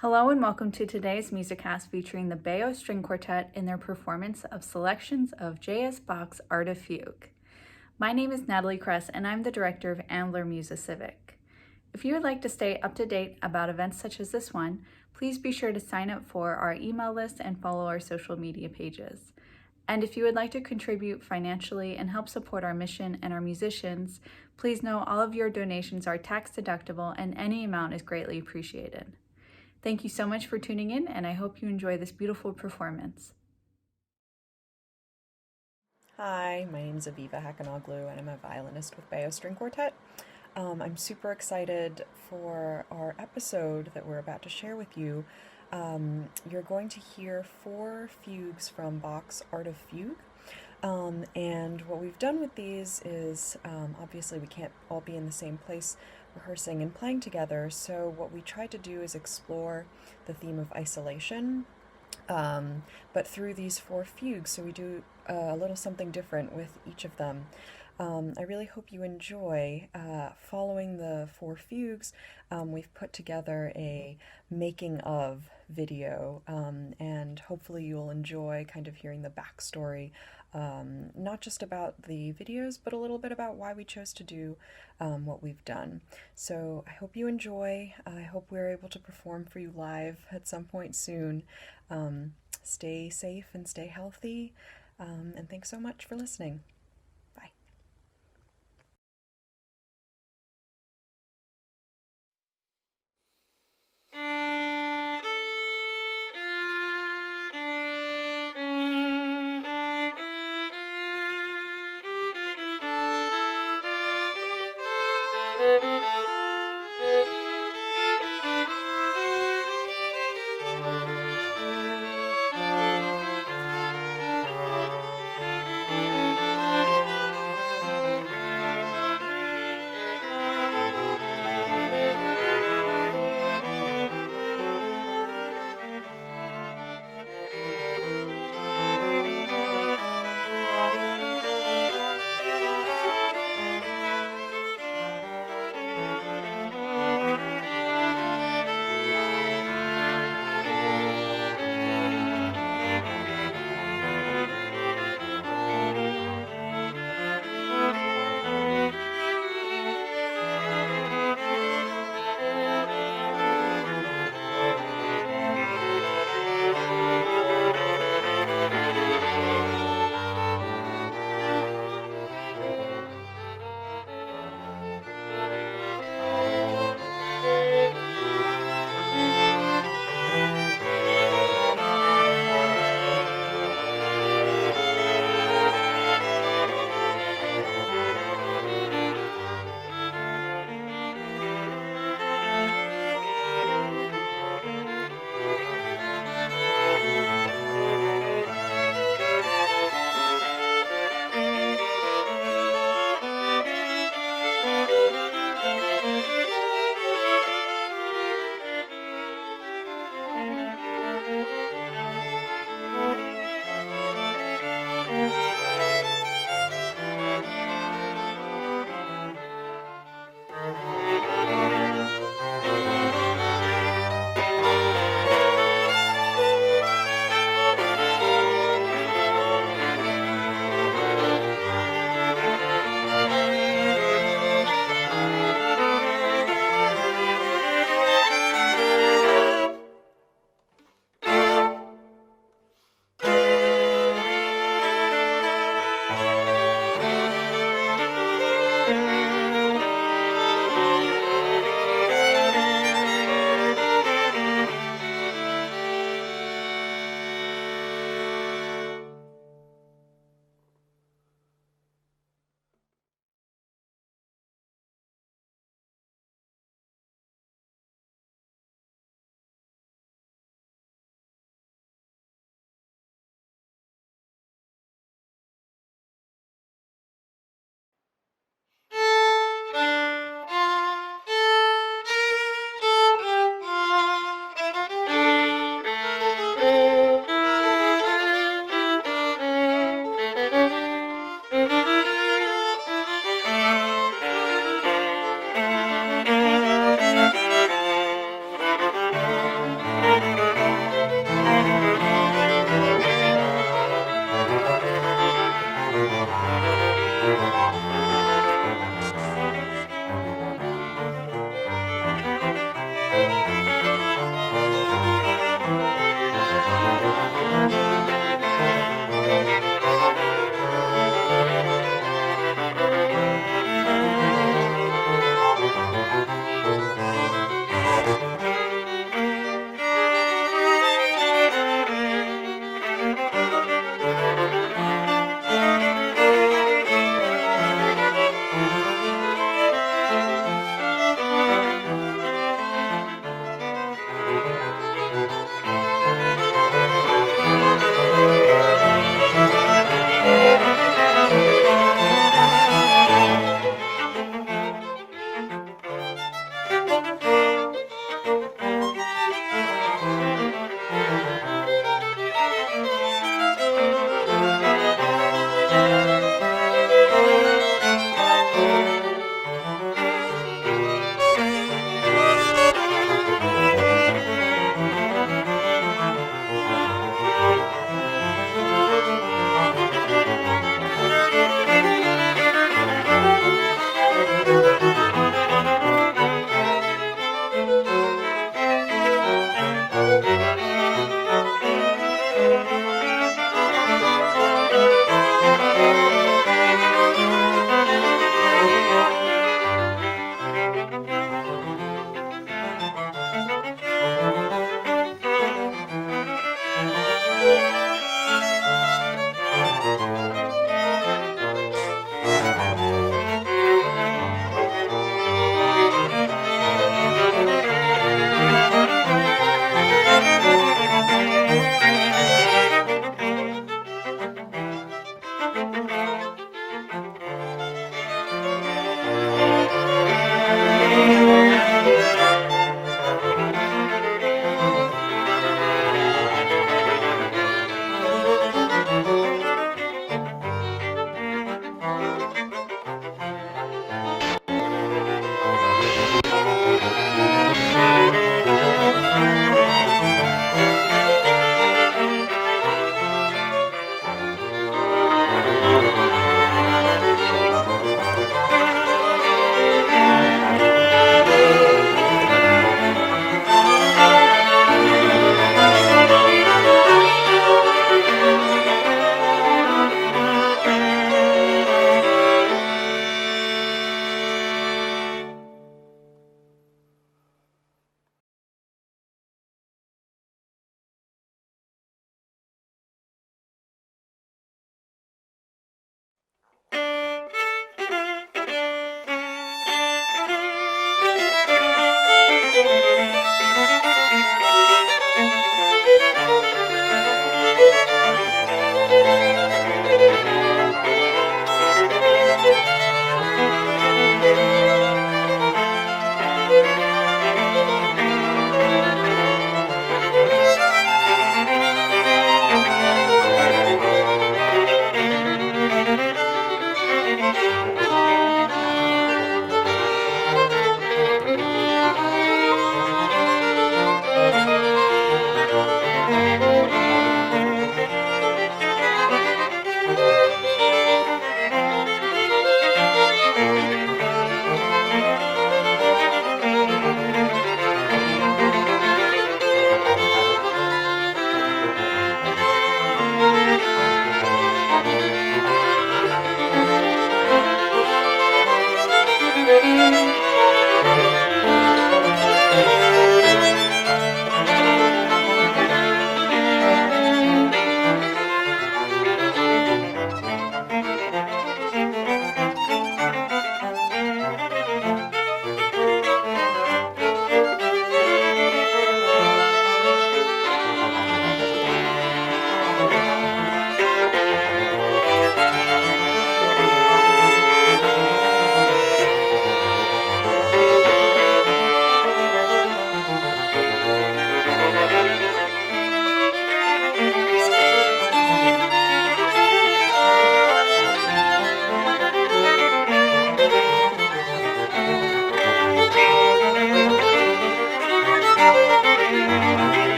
Hello and welcome to today's Musicast featuring the Beo String Quartet in their performance of selections of J.S. Bach's Art of Fugue. My name is Natalie Kress and I'm the director of Ambler Music. If you would like to stay up to date about events such as this one, please be sure to sign up for our email list and follow our social media pages. And if you would like to contribute financially and help support our mission and our musicians, please know all of your donations are tax deductible and any amount is greatly appreciated. Thank you so much for tuning in, and I hope you enjoy this beautiful performance. Hi, my name is Aviva Hakanoglu, and I'm a violinist with Beo String Quartet. I'm super excited for our episode that we're about to share with you. You're going to hear 4 fugues from Bach's Art of Fugue. And what we've done with these is, obviously we can't all be in the same place rehearsing and playing together, so what we tried to do is explore the theme of isolation, but through these 4 fugues, so we do a little something different with each of them. I really hope you enjoy. Following the 4 fugues, we've put together a making of video, and hopefully you'll enjoy kind of hearing the backstory, not just about the videos, but a little bit about why we chose to do what we've done. So I hope you enjoy. I hope we're able to perform for you live at some point soon. Stay safe and stay healthy, and thanks so much for listening. Bye.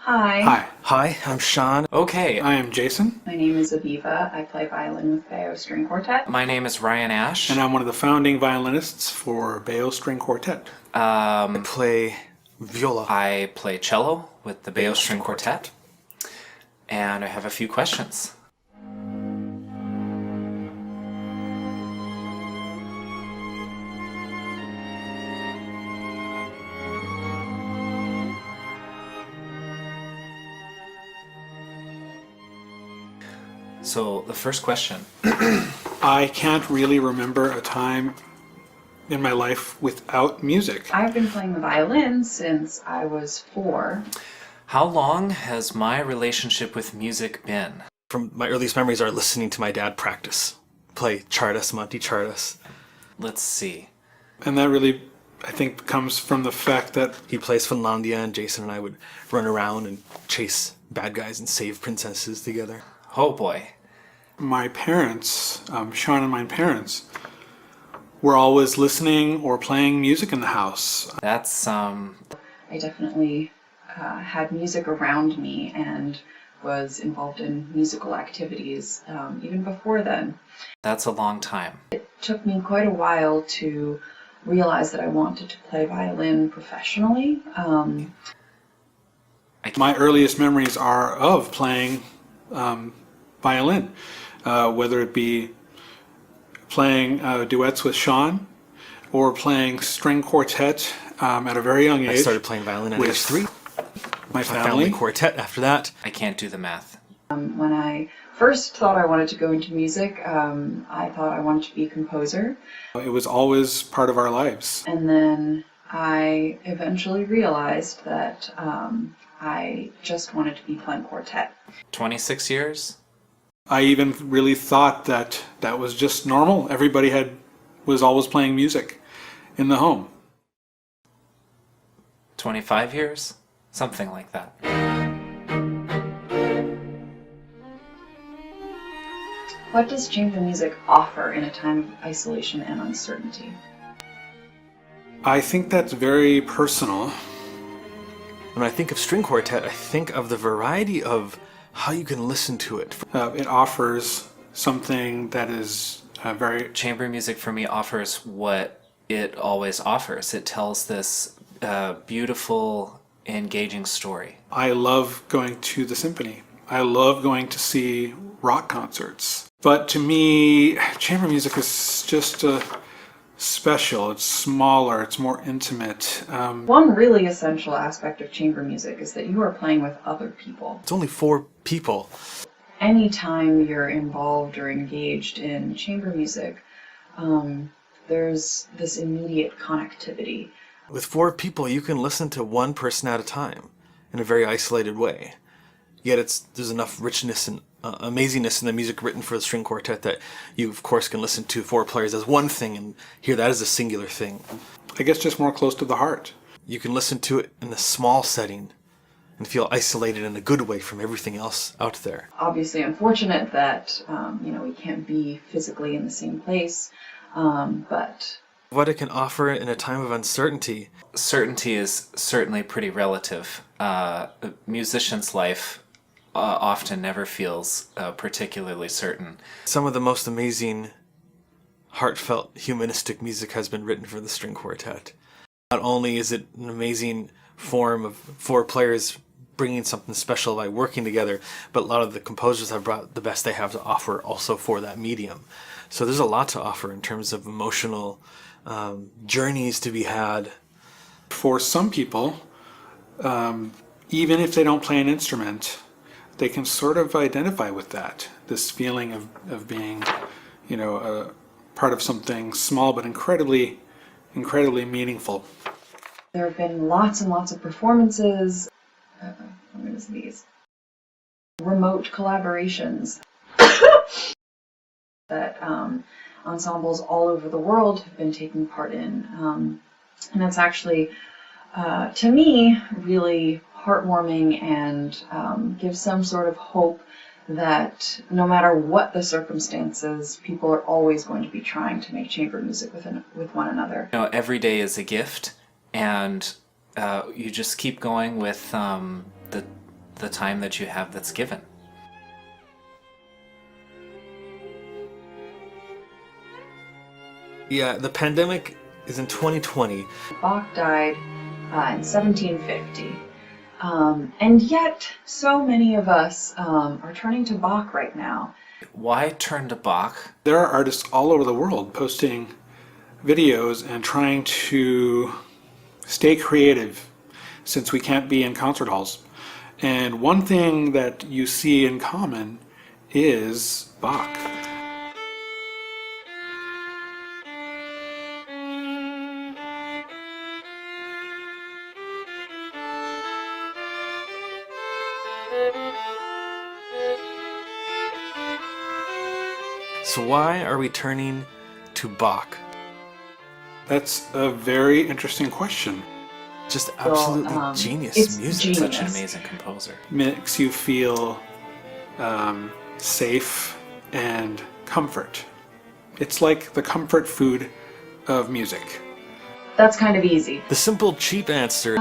Hi. Hi, Hi, I'm Sean. okay, I am Jason, My name is Aviva. I play violin with Beo String Quartet. My name is Ryan Ash. and I'm one of the founding violinists for Beo String Quartet. I play viola. I play cello with the Beo String Quartet. And I have a few questions. So the first question. I can't really remember a time in my life without music. I've been playing the violin since I was 4. How long has my relationship with music been? From my earliest memories are listening to my dad practice. Play Chardas, Monty Chardas. Let's see. And that really, I think, comes from the fact that He plays Finlandia, and Jason and I would run around and chase bad guys and save princesses together. Oh boy. my parents, Sean and my parents, were always listening or playing music in the house. That's, I definitely had music around me and was involved in musical activities even before then. that's a long time. It took me quite a while to realize that I wanted to play violin professionally. My earliest memories are of playing violin, whether it be playing duets with Sean or playing string quartet at a very young age. I started playing violin at with age 3. My My family. family quartet after that. I can't do the math. When I first thought I wanted to go into music, I thought I wanted to be a composer. It was always part of our lives. And then I eventually realized that I just wanted to be playing quartet. 26 years? I even really thought that that was just normal. Everybody was always playing music in the home. 25 years? Something like that. What does chamber music offer in a time of isolation and uncertainty? I think that's very personal. When I think of string quartet, I think of the variety of how you can listen to it. It offers something that is very... Chamber music for me offers what it always offers. It tells this beautiful, engaging story. I love going to the symphony. I love going to see rock concerts. But to me, chamber music is just special. It's smaller. It's more intimate. One really essential aspect of chamber music is that you are playing with other people. It's only 4 people. Anytime you're involved or engaged in chamber music, there's this immediate connectivity. With 4 people, you can listen to one person at a time in a very isolated way. Yet there's enough richness and amazingness in the music written for the string quartet that you, of course, can listen to 4 players as one thing and hear that as a singular thing. I guess just more close to the heart. You can listen to it in a small setting and feel isolated in a good way from everything else out there. Obviously unfortunate that, we can't be physically in the same place, but... What it can offer in a time of uncertainty. Certainty is certainly pretty relative. A musician's life often never feels particularly certain. Some of the most amazing, heartfelt, humanistic music has been written for the string quartet. Not only is it an amazing form of 4 players bringing something special by working together, but a lot of the composers have brought the best they have to offer also for that medium. So there's a lot to offer in terms of emotional journeys to be had. For some people, even if they don't play an instrument, they can sort of identify with that, this feeling of being, a part of something small but incredibly meaningful. There have been lots and lots of performances, what is these? Remote collaborations that ensembles all over the world have been taking part in. And it's actually, to me, really heartwarming and gives some sort of hope that no matter what the circumstances, people are always going to be trying to make chamber music with one another. Every day is a gift, and you just keep going with the time that you have that's given. Yeah, the pandemic is in 2020. Bach died in 1750. And yet, so many of us are turning to Bach right now. Why turn to Bach? There are artists all over the world posting videos and trying to stay creative since we can't be in concert halls. And one thing that you see in common is Bach. So why are we turning to Bach? That's a very interesting question. Just absolutely genius it's music. genius. Such an amazing composer. Makes you feel safe and comfort. It's like the comfort food of music. That's kind of easy. The simple, cheap answer.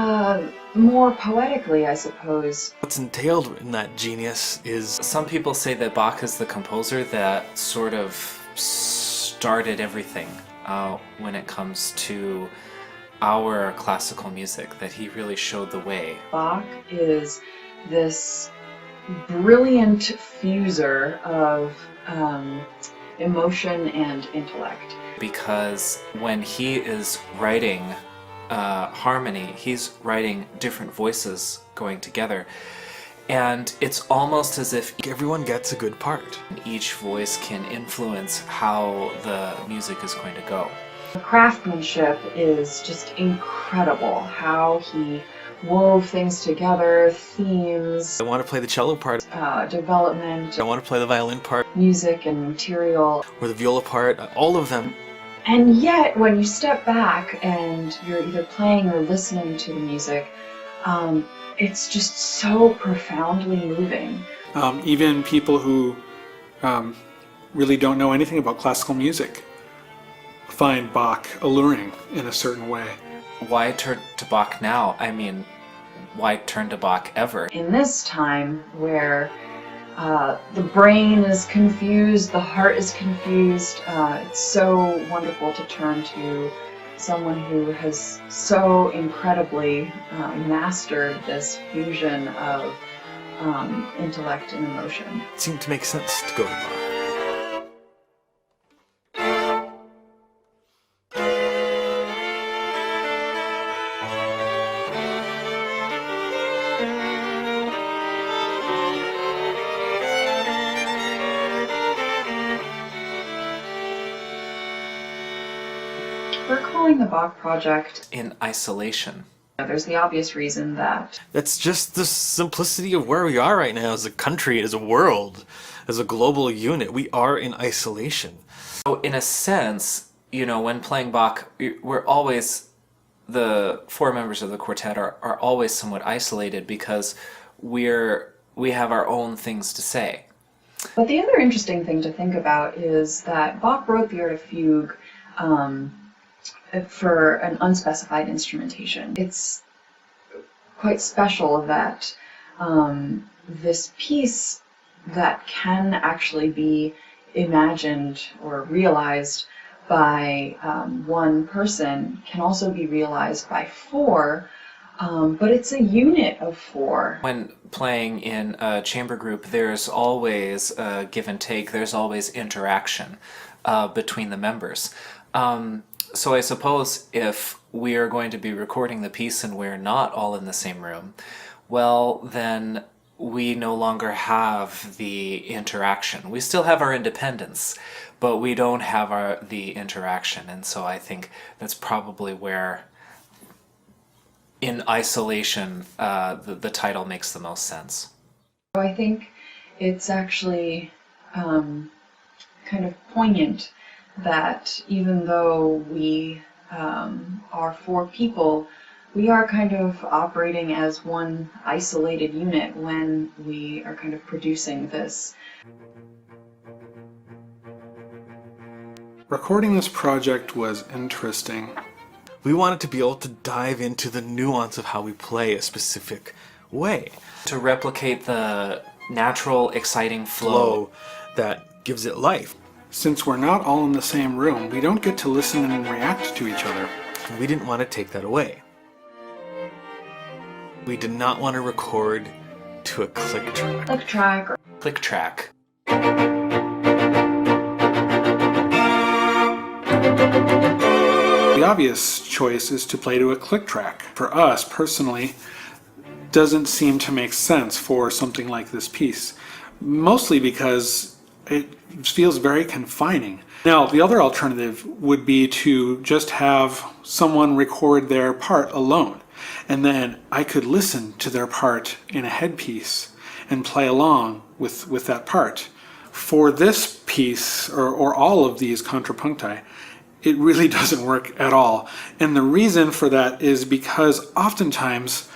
More poetically, I suppose. What's entailed in that genius is Some people say that Bach is the composer that sort of started everything when it comes to our classical music, that he really showed the way. Bach is this brilliant fuser of emotion and intellect. Because when he is writing harmony, he's writing different voices going together. And it's almost as if everyone gets a good part. each voice can influence how the music is going to go. The craftsmanship is just incredible, how he wove things together, themes, I want to play the cello part. development, I want to play the violin part music and material. or the viola part. All of them. And yet, when you step back and you're either playing or listening to the music, it's just so profoundly moving. Even people who really don't know anything about classical music find Bach alluring in a certain way. Why turn to Bach now? I mean, why turn to Bach ever? In this time where the brain is confused, the heart is confused, it's so wonderful to turn to someone who has so incredibly mastered this fusion of intellect and emotion. It seemed to make sense to go to Bach. For calling the Bach project in isolation? There's the obvious reason that That's just the simplicity of where we are right now as a country, as a world, as a global unit. We are in isolation. So in a sense, you know, when playing Bach, we're always, the four members of the quartet are always somewhat isolated because we have our own things to say. But the other interesting thing to think about is that Bach wrote the Art of Fugue for an unspecified instrumentation. It's quite special that this piece that can actually be imagined or realized by one person can also be realized by four, but it's a unit of four. When playing in a chamber group, there's always a give and take, there's always interaction between the members. So I suppose if we are going to be recording the piece and we're not all in the same room, well, then we no longer have the interaction. We still have our independence, but we don't have the interaction. And so I think that's probably where, in isolation, the title makes the most sense. I think it's actually kind of poignant that even though we are four people, we are kind of operating as one isolated unit when we are kind of producing this. Recording this project was interesting. We wanted to be able to dive into the nuance of how we play a specific way. To replicate the natural, exciting flow That gives it life. Since we're not all in the same room, we don't get to listen and react to each other. We didn't want to take that away. We did not want to record to a click track. Click track or click track. The obvious choice is to play to a click track. For us, personally, doesn't seem to make sense for something like this piece. Mostly because it feels very confining. Now, the other alternative would be to just have someone record their part alone, and then I could listen to their part in a headpiece and play along with that part. For this piece, or all of these contrapuncti, it really doesn't work at all. And the reason for that is because oftentimes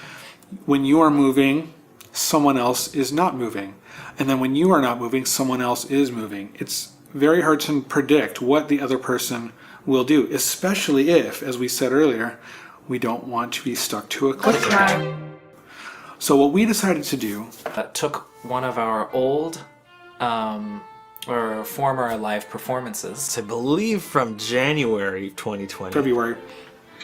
when you are moving, someone else is not moving. And then when you are not moving, someone else is moving. It's very hard to predict what the other person will do, especially if, as we said earlier, we don't want to be stuck to a click track. So what we decided to do... took one of our old or former live performances. I believe from January 2020. February.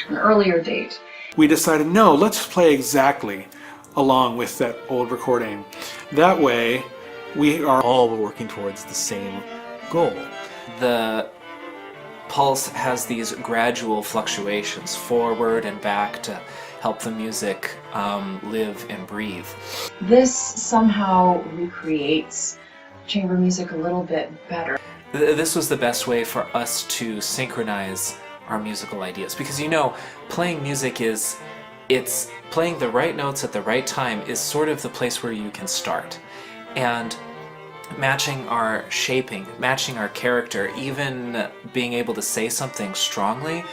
an earlier date. We decided, no, let's play exactly along with that old recording. That way, we are all working towards the same goal. The pulse has these gradual fluctuations forward and back to help the music live and breathe. This somehow recreates chamber music a little bit better. This was the best way for us to synchronize our musical ideas, because you know, playing music it's playing the right notes at the right time is sort of the place where you can start. And matching our shaping, matching our character, even being able to say something strongly,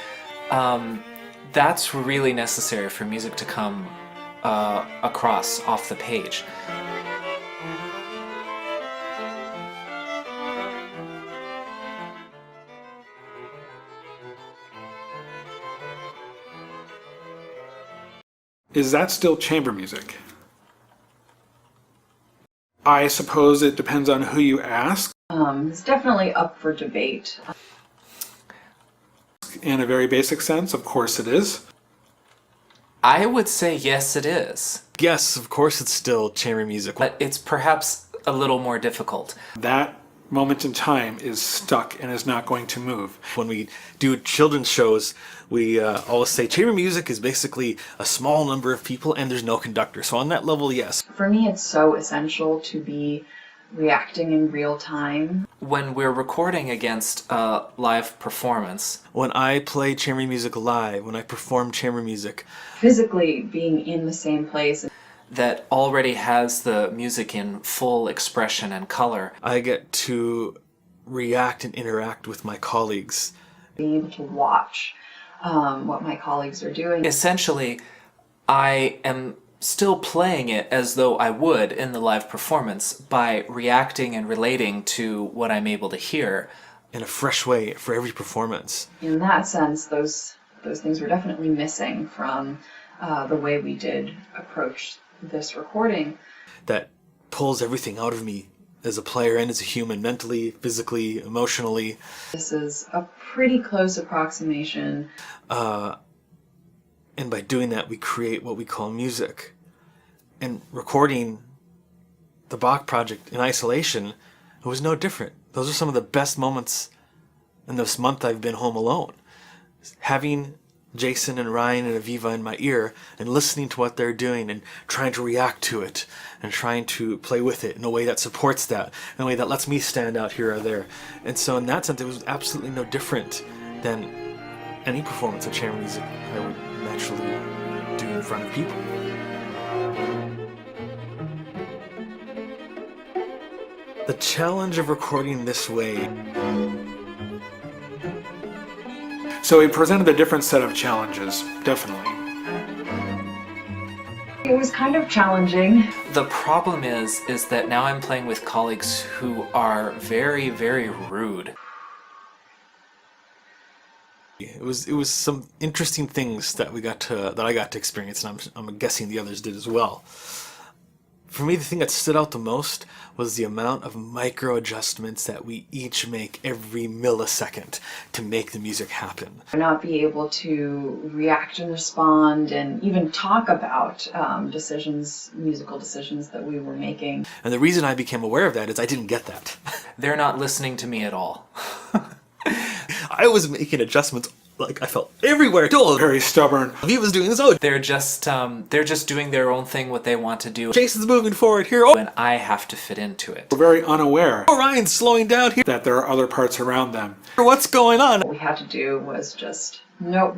that's really necessary for music to come across off the page. Is that still chamber music? I suppose it depends on who you ask. It's definitely up for debate. In a very basic sense, of course it is. I would say yes, it is. Yes, of course it's still chamber music. But it's perhaps a little more difficult. That moment in time is stuck and is not going to move. When we do children's shows, we always say chamber music is basically a small number of people and there's no conductor. So on that level, yes. For me, it's so essential to be reacting in real time. When we're recording against a live performance, When I play chamber music live, when I perform chamber music, Physically being in the same place. that already has the music in full expression and color, I get to react and interact with my colleagues. Being able to watch what my colleagues are doing. essentially, I am still playing it as though I would in the live performance by reacting and relating to what I'm able to hear. In a fresh way for every performance. In that sense, those things were definitely missing from the way we did approach this recording. That pulls everything out of me as a player and as a human, mentally, physically, emotionally. This is a pretty close approximation. And by doing that, we create what we call music. And recording the Bach project in isolation, it was no different. Those are some of the best moments in this month I've been home alone. Having Jason and Ryan and Aviva in my ear and listening to what they're doing and trying to react to it and trying to play with it in a way that supports that, in a way that lets me stand out here or there. And so in that sense, it was absolutely no different than any performance of chamber music I would naturally do in front of people. The challenge of recording this way. So he presented a different set of challenges, definitely. It was kind of challenging. The problem is that now I'm playing with colleagues who are very, very rude. It was some interesting things that I got to experience, and I'm guessing the others did as well. For me, the thing that stood out the most was the amount of micro adjustments that we each make every millisecond to make the music happen. Not be able to react and respond and even talk about musical decisions that we were making. And the reason I became aware of that is I didn't get that. They're not listening to me at all. I was making adjustments like I felt everywhere. Told Very stubborn. he was doing this. Oh, They're just doing their own thing, what they want to do, Jason's moving forward here. Oh, when I have to fit into it. We're very unaware Ryan's slowing down here. that there are other parts around them. What's going on? What we had to do was just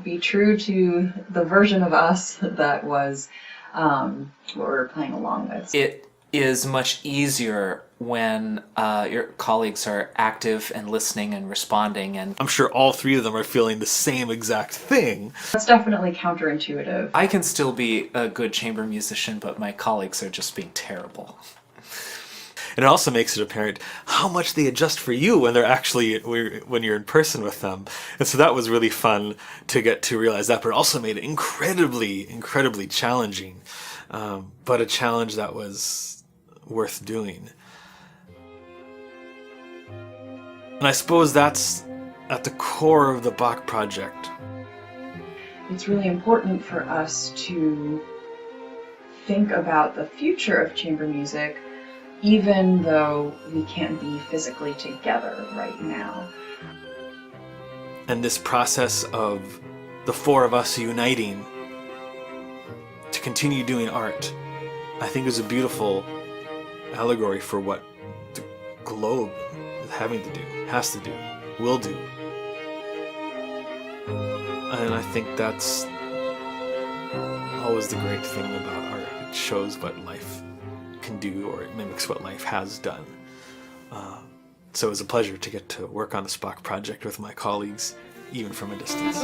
be true to the version of us that was what we were playing along with. It is much easier when your colleagues are active and listening and responding, and I'm sure all three of them are feeling the same exact thing. That's definitely counterintuitive. I can still be a good chamber musician, but my colleagues are just being terrible. And it also makes it apparent how much they adjust for you when when you're in person with them. And so that was really fun to get to realize that, but it also made it incredibly, incredibly challenging. But a challenge that was worth doing. And I suppose that's at the core of the Bach project. It's really important for us to think about the future of chamber music, even though we can't be physically together right now. And this process of the four of us uniting to continue doing art, I think is a beautiful allegory for what the globe is having to do, has to do, will do. And I think that's always the great thing about art. It shows what life can do, or it mimics what life has done. So it was a pleasure to get to work on this Bach project with my colleagues, even from a distance.